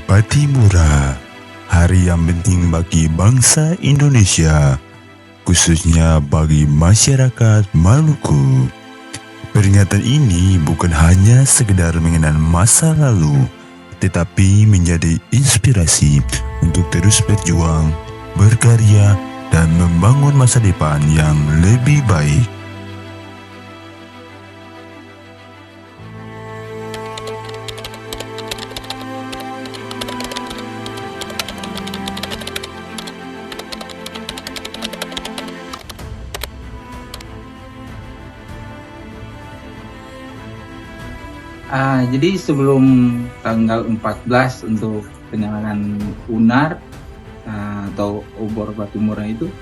Patimura, hari yang penting bagi bangsa Indonesia, khususnya bagi masyarakat Maluku. Peringatan ini bukan hanya sekedar mengenang masa lalu, tetapi menjadi inspirasi untuk terus berjuang, berkarya, dan membangun masa depan yang lebih baik. Jadi sebelum tanggal 14 untuk penyalakan UNAR atau obor Patimura itu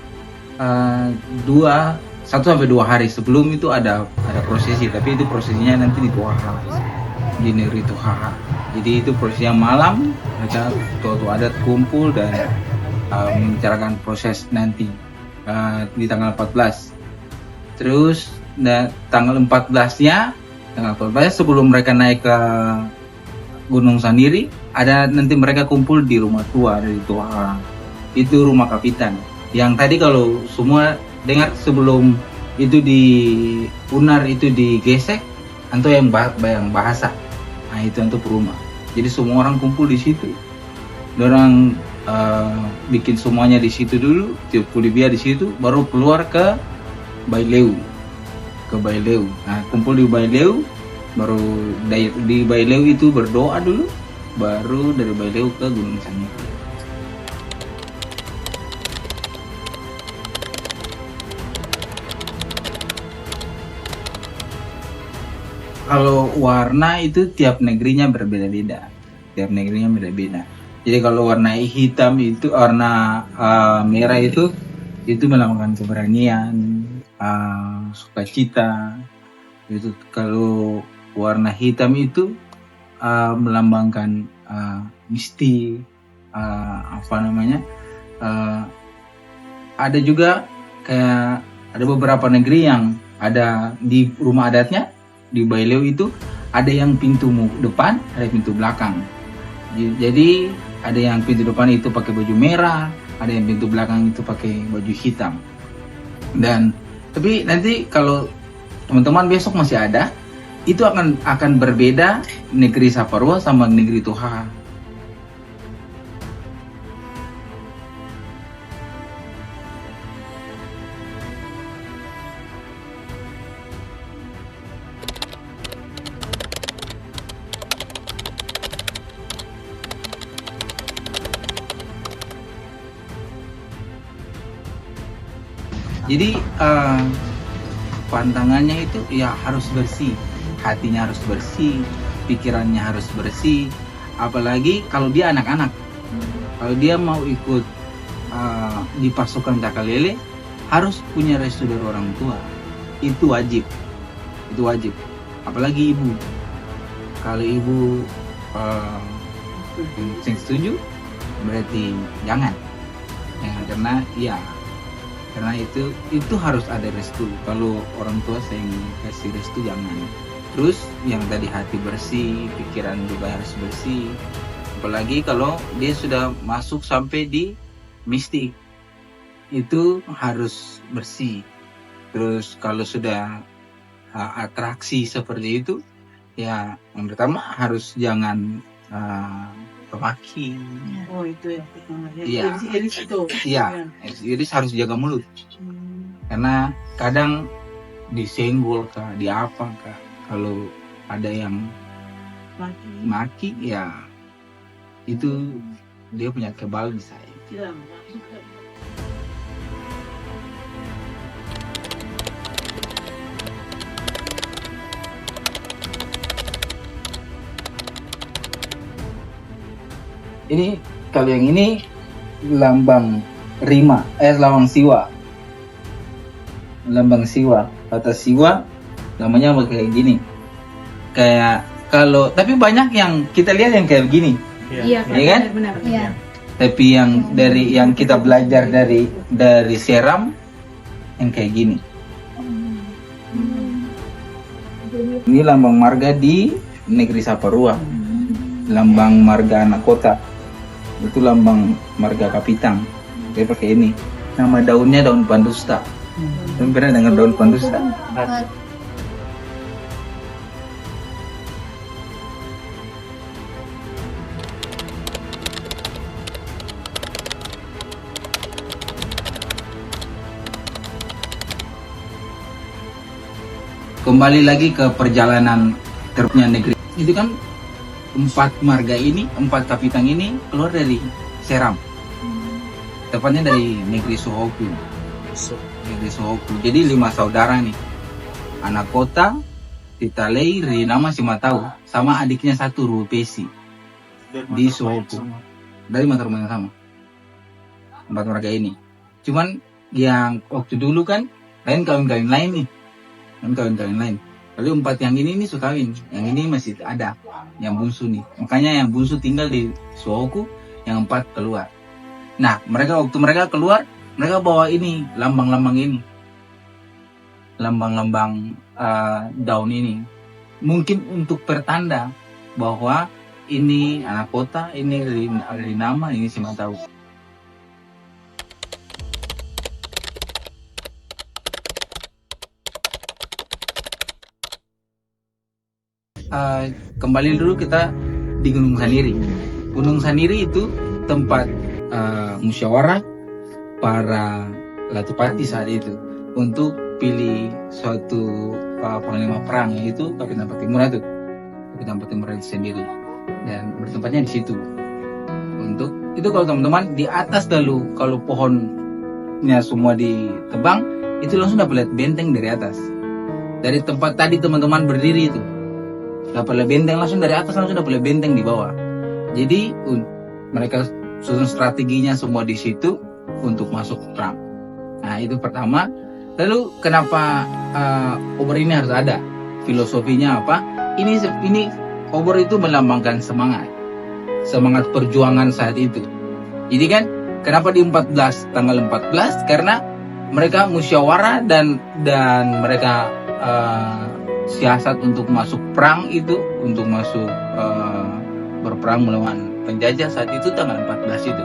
1-2 hari sebelum itu ada prosesi, tapi itu prosesinya nanti di Tohaha, di negeri Tohaha. Jadi itu prosesinya malam, mereka tua-tua adat kumpul dan membicarakan proses nanti di tanggal 14. Terus tanggal 14-nya sebelum mereka naik ke Gunung Sandiri, ada nanti mereka kumpul di rumah tua dari Tohaha. Itu rumah kapitan. Yang tadi kalau semua dengar sebelum itu di UNAR itu digesek, atau yang bahasa. Nah itu untuk rumah. Jadi semua orang kumpul di situ. Orang bikin semuanya di situ dulu, tiup kulibia di situ, baru keluar ke Baileu. Nah, kumpul di Baileu, baru di Baileu itu berdoa dulu, baru dari Baileu ke Gunung Sandiri. Kalau warna itu tiap negerinya berbeda-beda. Jadi kalau warna hitam itu, warna merah itu melambangkan keberanian, sukacita. Itu kalau warna hitam itu melambangkan mistik, ada juga kayak ada beberapa negeri yang ada di rumah adatnya di Baileu itu ada yang pintu depan, ada pintu belakang. Jadi ada yang pintu depan itu pakai baju merah, ada yang pintu belakang itu pakai baju hitam. Tapi nanti kalau teman-teman besok masih ada, itu akan berbeda negeri Saparua sama negeri Tohaha. Jadi pantangannya itu ya harus bersih, hatinya harus bersih, pikirannya harus bersih. Apalagi kalau dia anak-anak, kalau dia mau ikut di pasukan Cakalele, harus punya restu dari orang tua. Itu wajib. Apalagi ibu. Kalau ibu setuju, berarti jangan. Karena itu harus ada restu. Kalau orang tua saya kasih restu, jangan. Terus yang tadi hati bersih, pikiran juga harus bersih. Apalagi kalau dia sudah masuk sampai di mistik, itu harus bersih. Terus kalau sudah atraksi seperti itu, ya yang pertama harus jangan maki. Oh itu yang pertama. Iris itu. Iya, iris harus jaga mulut. Karena kadang disenggol kah, di apa kah, kalau ada yang maki ya itu dia punya kebal di saya. Ini kalau yang ini lambang Rima, lambang Siwa. Lambang Siwa, atas Siwa namanya kayak gini. Kayak kalau tapi banyak yang kita lihat yang kayak gini. Iya kan? Benar. Iya. Tapi yang kita belajar dari Seram yang kayak gini. Ini lambang marga di negeri Saparua. Lambang marga anak kota. Itu lambang marga Kapitang. Dia pakai ini. Nama daunnya daun pandusta. Kamu pernah dengar daun pandusta? Kembali lagi ke perjalanan terusnya negeri. Itu kan 4 marga ini, 4 kapitang ini keluar dari Seram. Tepatnya dari negeri Sohoku. Negeri Sohoku. Jadi 5 saudara nih. Anak kota, Titalei, Rinama, Simatau, sama adiknya satu Ruepesi di Sohoku. Dari mata rumah yang sama. 4 marga ini. Cuman yang waktu dulu kan lain kawin-kawin lain nih. Kawin-kawin lain. Lalu 4 yang ini nih suka kawin, yang ini masih ada, yang bungsu nih. Makanya yang bungsu tinggal di Sohoku, yang 4 keluar. Nah, waktu mereka keluar, mereka bawa ini, lambang-lambang ini, lambang-lambang daun ini. Mungkin untuk pertanda bahwa ini anak kota, ini Rinama, ini Simatau. Kembali dulu kita di Gunung Saniri. Gunung Saniri itu tempat musyawarah para Latupati saat itu untuk pilih suatu panglima perang, yaitu Kapiten Patimura itu. Kapiten Patimura itu sendiri, dan bertempatnya di situ. Untuk itu kalau teman-teman di atas dulu, kalau pohonnya semua ditebang, itu langsung dapat lihat benteng dari atas. Dari tempat tadi teman-teman berdiri itu dapat lihat benteng langsung dari atas, langsung dapat lihat benteng di bawah. Jadi mereka susun strateginya semua di situ untuk masuk perang. Nah, itu pertama. Lalu kenapa obor ini harus ada? Filosofinya apa? Ini obor itu melambangkan semangat perjuangan saat itu. Jadi kan kenapa di 14 tanggal 14? Karena mereka musyawarah dan mereka siasat untuk masuk perang itu, untuk masuk berperang melawan penjajah saat itu tanggal 14 itu.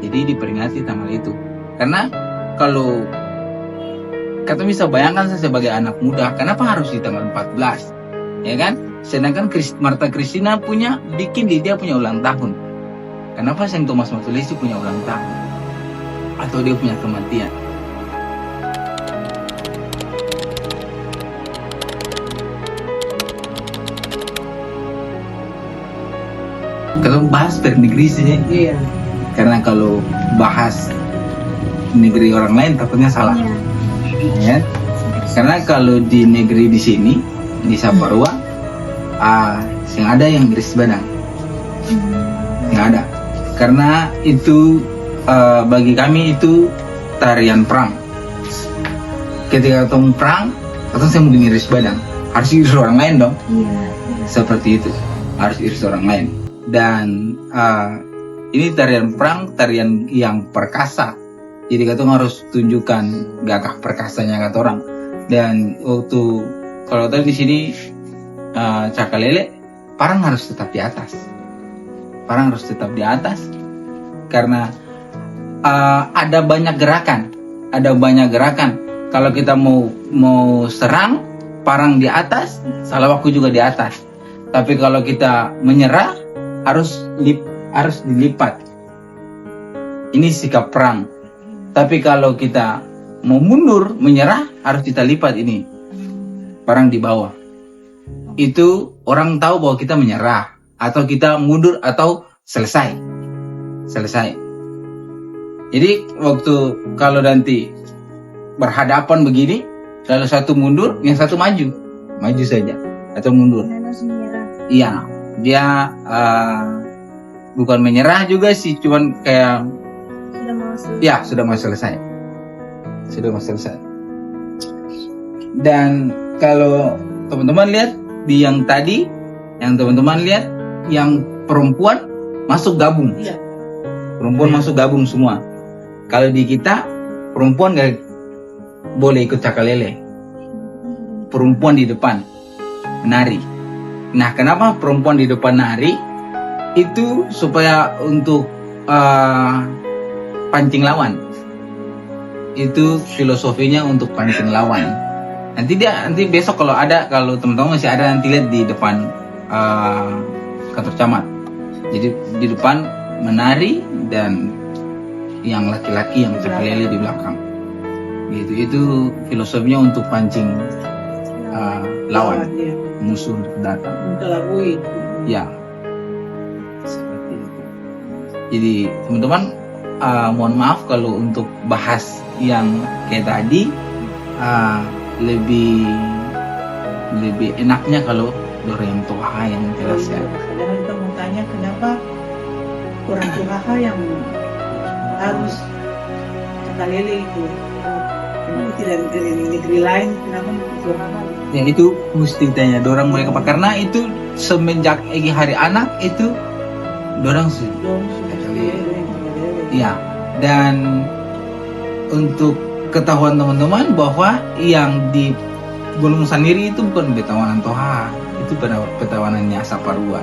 Jadi diperingati tanggal itu. Karena kalau kata bisa bayangkan saya sebagai anak muda, kenapa harus di tanggal 14? Ya kan? Sedangkan Martha Christina dia punya ulang tahun. Kenapa Saint Thomas Matulesi punya ulang tahun? Atau dia punya kematian? Kalau bahas per negeri saja, Iya. karena kalau bahas negeri orang lain takutnya salah, ya. Karena kalau di negeri di sini di Saparua, yang ada yang iris badang, nggak ada. Karena itu bagi kami itu tarian perang. Ketika ketemu perang, atau saya mau iris badang, harus iris orang lain dong. Iya. Seperti itu, harus iris orang lain. Dan ini tarian perang, tarian yang perkasa. Jadi kita harus tunjukkan gagah perkasanya kata orang. Dan waktu kalau tadi di sini Cakalele, parang harus tetap di atas. Parang harus tetap di atas karena ada banyak gerakan. Kalau kita mau serang, parang di atas, Salawaku juga di atas. Tapi kalau kita menyerah, harus dilipat. Ini sikap perang. Tapi kalau kita mau mundur, menyerah, harus kita lipat ini. Parang di bawah. Itu orang tahu bahwa kita menyerah, atau kita mundur, atau selesai. Jadi waktu kalau nanti berhadapan begini, kalau satu mundur, yang satu maju saja, atau mundur. Iya, dia bukan menyerah juga sih, cuman kayak sudah mau selesai. Dan kalau teman-teman lihat di yang tadi, yang perempuan masuk gabung. Perempuan masuk gabung semua. Kalau di kita perempuan gak boleh ikut Cakalele. Perempuan di depan menari. Nah, kenapa perempuan di depan nari? Itu supaya untuk pancing lawan. Itu filosofinya untuk pancing lawan. Nanti besok kalau teman-teman masih ada, nanti lihat di depan kantor camat. Jadi di depan menari dan yang laki-laki yang terkelele di belakang. Gitu. Itu filosofinya untuk pancing lawan, Iya. musuh datang. Mengelabui. Ya. Seperti itu. Jadi teman-teman, mohon maaf kalau untuk bahas yang kayak tadi lebih enaknya kalau orang yang tua yang jelaskan. Kadang kita mau tanya kenapa orang tua yang harus cekalele itu. Kenapa tidak dari negeri lain? Kenapa tua? Ya itu mesti tanya dorang mereka apa, karena itu semenjak hari anak itu dorang sih. Dong sudah cekalele. Ya, dan untuk ketahuan teman-teman bahwa yang di Gunung Saniri itu bukan Betawanan Toha, itu Betawanannya Saparua.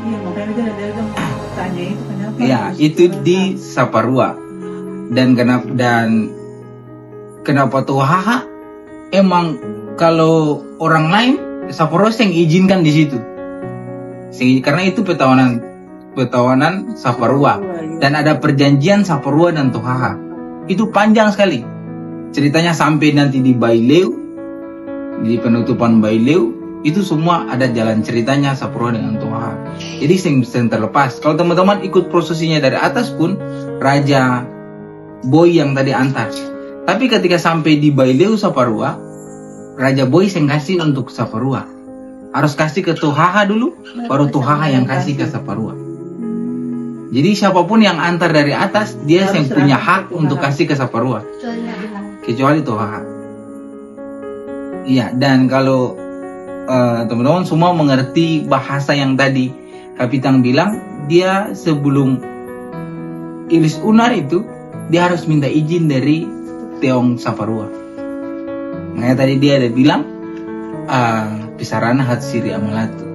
Iya, makanya kita mau tanya itu kenapa? Ya, harus itu tua? di Saparua. Dan kenapa Toha? Emang kalau orang lain Saparua yang izinkan di situ. Karena itu Betawanan Saparua. Dan ada perjanjian Saparua dan Tohaha. Itu panjang sekali. Ceritanya sampai nanti di Baileu, di penutupan Baileu, itu semua ada jalan ceritanya Saparua dengan Tohaha. Jadi sing terlepas. Kalau teman-teman ikut prosesinya dari atas pun, Raja Boy yang tadi antar. Tapi ketika sampai di Baileu Saparua, Raja Boy yang kasih untuk Saparua. Harus kasih ke Tohaha dulu, baru Tohaha yang kasih ke Saparua. Jadi siapapun yang antar dari atas, dia yang punya hak untuk kasih ke Saparua, kecuali Tohaha. Iya, dan kalau teman-teman semua mengerti bahasa yang tadi Kapitang bilang, dia sebelum Ilis Unar itu, dia harus minta izin dari Teong Saparua. Makanya tadi dia ada bilang, Pisarana Hatsiri Amalatu.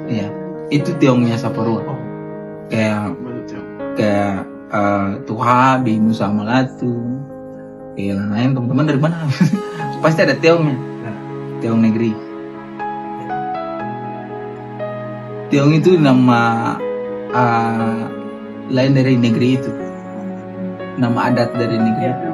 Iya, itu Teongnya Saparua. Kayak Tuha, Binusa Amalatu, kayak lain teman-teman dari mana? Pasti ada Teongnya, Teong negeri. Teong itu nama lain dari negeri itu, nama adat dari negeri.